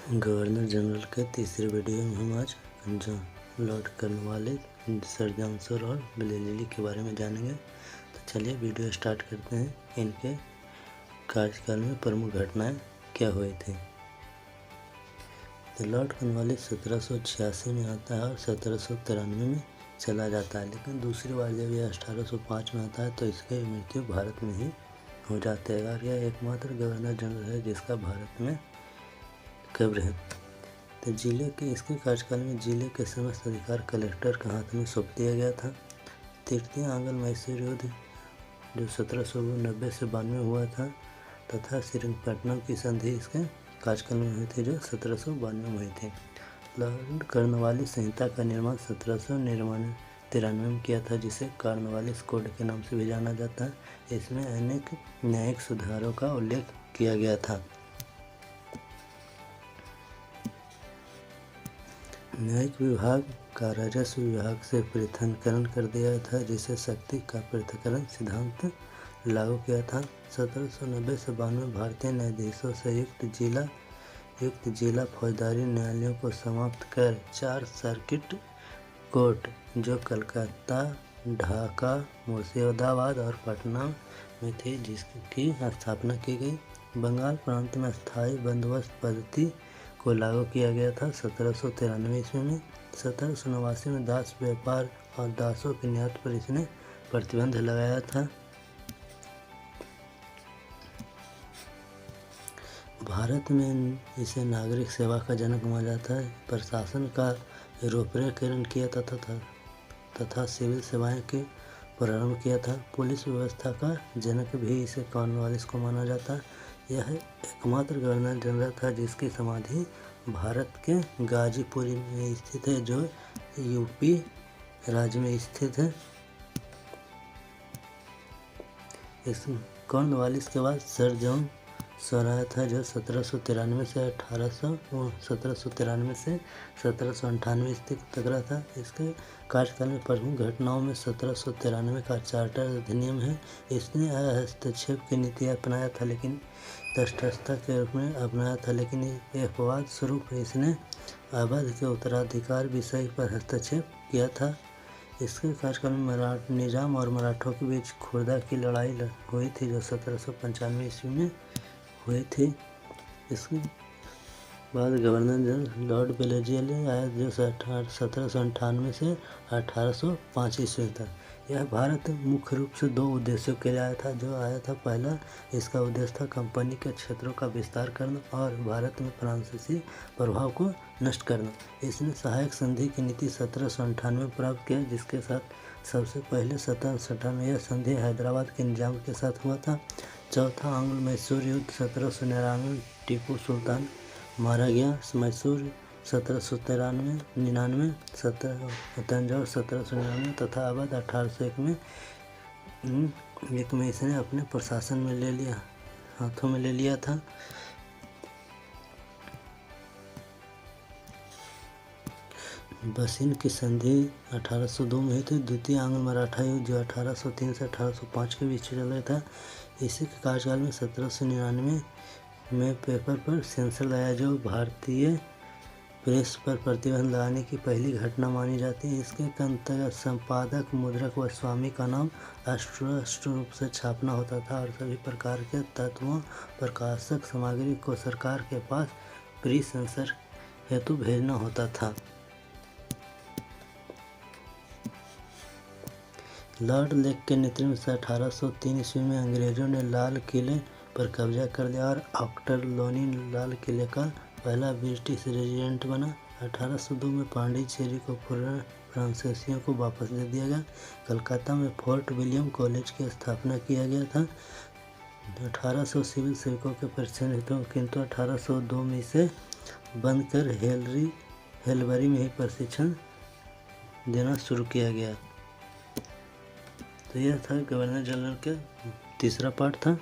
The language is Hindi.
गवर्नर जनरल के तीसरे वीडियो में हम आज लॉर्ड कॉर्नवालिस, सर जॉनसन और ब्लेजली के बारे में जानेंगे। तो चलिए वीडियो स्टार्ट करते हैं। इनके कार्यकाल में प्रमुख घटनाएं क्या हुई थी। तो लॉर्ड कॉर्नवालिस 1786 में आता है और 1793 में चला जाता है, लेकिन दूसरी बार जब यह 1805 में आता है तो इसकी मृत्यु भारत में ही हो जाती है और यह एकमात्र गवर्नर जनरल है जिसका भारत में कब्र है। तो जिले के इसके कार्यकाल में जिले के समस्त अधिकार कलेक्टर के हाथ में सौंप दिया गया था। तृतीय आंग्ल मैसूर युद्ध जो 1790 से 92 हुआ था तथा श्रीरंगपट्टनम की संधि इसके कार्यकाल में हुई थी जो 1792 में हुई थी। लॉर्ड कॉर्नवालिस संहिता का निर्माण 1793 में किया था, जिसे कॉर्नवालिस कोड के नाम से भी जाना जाता है। इसमें अनेक न्यायिक सुधारों का उल्लेख किया गया था। न्यायिक विभाग का राजस्व विभाग से पृथक्करण कर दिया था, जिसे शक्ति का पृथक्करण सिद्धांत लागू किया था। 1790 से 92 भारतीय न्यायाधीशों से युक्त जिला फौजदारी न्यायालयों को समाप्त कर 4 सर्किट कोर्ट जो कलकत्ता, ढाका, मुर्शिदाबाद और पटना में थी, जिसकी स्थापना की गई। बंगाल प्रांत में स्थायी बंदोबस्त पद्धति को लागू किया गया था 1793 ईस्वी में। 1789 में दास व्यापार और दासों के निर्यात पर इसने प्रतिबंध लगाया था। भारत में इसे नागरिक सेवा का जनक माना जाता है। प्रशासन का यूरोपीकरण किया तथा सिविल सेवाएं के प्रारंभ किया था। पुलिस व्यवस्था का जनक भी इसे कॉर्नवालिस को माना जाता है। यह एकमात्र गवर्नर जनरल था जिसकी समाधि भारत के गाजीपुर में स्थित है, जो यूपी राज्य में स्थित है। इस कॉर्नवालिस के बाद सर जॉन आया था, जो 1793 से 1798 तक रहा था। इसके कार्यकाल में प्रमुख घटनाओं में 1793 का चार्टर अधिनियम है। इसने हस्तक्षेप की नीति अपनाया था, लेकिन तटस्थता के रूप में अपनाया था, लेकिन अपवाद स्वरूप इसने अवध के उत्तराधिकार विषय पर हस्तक्षेप किया था। इसके कार्यकाल में निजाम और मराठों के बीच खुर्दा की लड़ाई हुई थी, जो 1795 ईस्वी में हुई थी। इसके बाद गवर्नर जनरल लॉर्ड ब्लेजली आया, जो 1798 से 1805 ईस्वी तक। यह भारत मुख्य रूप से 2 उद्देश्यों के लिए आया था। पहला, इसका उद्देश्य था कंपनी के क्षेत्रों का विस्तार करना और भारत में फ्रांसीसी प्रभाव को नष्ट करना। इसने सहायक संधि की नीति 1798 में प्राप्त किया, जिसके साथ सबसे पहले 1798 यह संधि हैदराबाद के निजाम के साथ हुआ था। चौथा आंग्ल मैसूर युद्ध 1799 टीपू सुल्तान मारा गया। मैसूर 1799, तंजौर 1799 तथा अवध 1801 में इसने अपने प्रशासन में हाथों में ले लिया था। बसिन की संधि 1802 में हुई थी। द्वितीय आंग्ल मराठा युद्ध जो 1803 से 1805 के बीच चल रहा था। इसी के कार्यकाल में 1799 में पेपर पर सेंसर लाया, जो भारतीय प्रेस पर प्रतिबंध लगाने की पहली घटना मानी जाती है। इसके अंतर्गत संपादक, मुद्रक व स्वामी का नाम अस्पष्ट रूप से छापना होता था और सभी प्रकार के तत्वों प्रकाशक सामग्री को सरकार के पास प्री सेंसर हेतु भेजना होता था। लॉर्ड लेक के नेतृत्व से 1803 ईस्वी में अंग्रेजों ने लाल किले पर कब्जा कर लिया और ऑक्टरलोनी लाल किले का पहला ब्रिटिश रेजिडेंट बना। 1802 में पांडिचेरी को फ्रांसीसियों को वापस दे दिया गया। कलकत्ता में फोर्ट विलियम कॉलेज की स्थापना किया गया था। 1800 सिविल सेवकों के प्रशिक्षण हेतु, किंतु 1802 में इसे बंद कर हेलबरी में ही प्रशिक्षण देना शुरू किया गया। तो यह था गवर्नर जनरल का तीसरा पार्ट था।